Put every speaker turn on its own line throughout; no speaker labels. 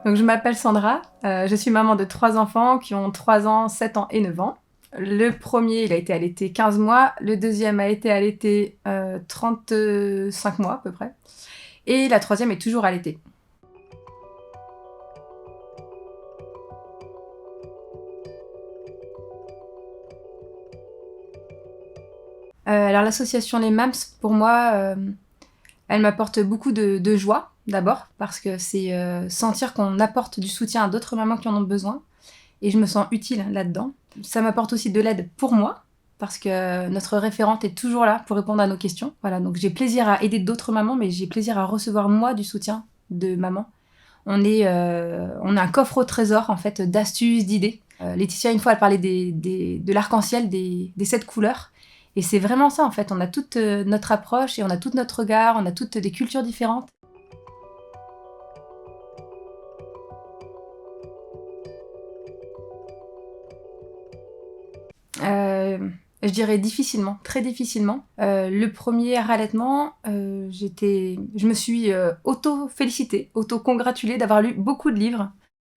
Donc je m'appelle Sandra, je suis maman de 3 enfants qui ont 3 ans, 7 ans et 9 ans. Le premier, il a été allaité 15 mois, le deuxième a été allaité 35 mois à peu près, et la troisième est toujours allaitée. Alors l'association Les Mams, pour moi, elle m'apporte beaucoup de joie, d'abord, parce que c'est sentir qu'on apporte du soutien à d'autres mamans qui en ont besoin, et je me sens utile là-dedans. Ça m'apporte aussi de l'aide pour moi, parce que notre référente est toujours là pour répondre à nos questions. Voilà, donc j'ai plaisir à aider d'autres mamans, mais j'ai plaisir à recevoir moi du soutien de maman. On a un coffre au trésor en fait d'astuces, d'idées. Laetitia, une fois, elle parlait de l'arc-en-ciel, des 7 couleurs. Et c'est vraiment ça en fait. On a toute notre approche et on a tout notre regard, on a toutes des cultures différentes. Euh, je dirais difficilement, très difficilement. Le premier allaitement, je me suis auto-félicitée, auto-congratulée d'avoir lu beaucoup de livres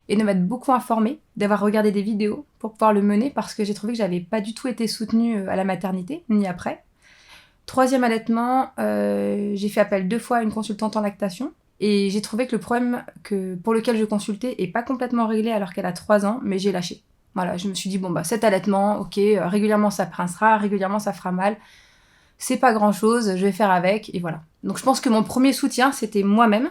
et de m'être beaucoup informée, d'avoir regardé des vidéos pour pouvoir le mener parce que j'ai trouvé que j'avais pas du tout été soutenue à la maternité, ni après. Troisième allaitement, j'ai fait appel 2 fois à une consultante en lactation et j'ai trouvé que le problème pour lequel je consultais est pas complètement réglé alors qu'elle a 3 ans, mais j'ai lâché. Voilà, je me suis dit, bon bah cet allaitement, ok, régulièrement ça pincera, régulièrement ça fera mal, c'est pas grand chose, je vais faire avec, et voilà. Donc je pense que mon premier soutien, c'était moi-même.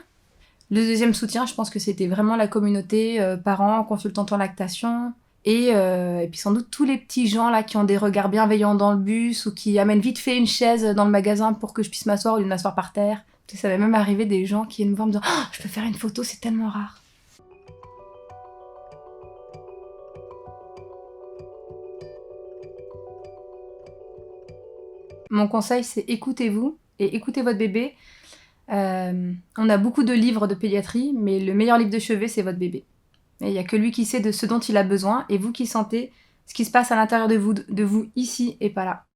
Le deuxième soutien, je pense que c'était vraiment la communauté, parents, consultantes en lactation, et puis sans doute tous les petits gens là qui ont des regards bienveillants dans le bus ou qui amènent vite fait une chaise dans le magasin pour que je puisse m'asseoir au lieu de m'asseoir par terre. Ça m'est même arrivé des gens qui viennent me voir en me disant «Oh, je peux faire une photo, c'est tellement rare». Mon conseil, c'est écoutez-vous et écoutez votre bébé. On a beaucoup de livres de pédiatrie, mais le meilleur livre de chevet, c'est votre bébé. Et il n'y a que lui qui sait de ce dont il a besoin, et vous qui sentez ce qui se passe à l'intérieur de vous ici et pas là.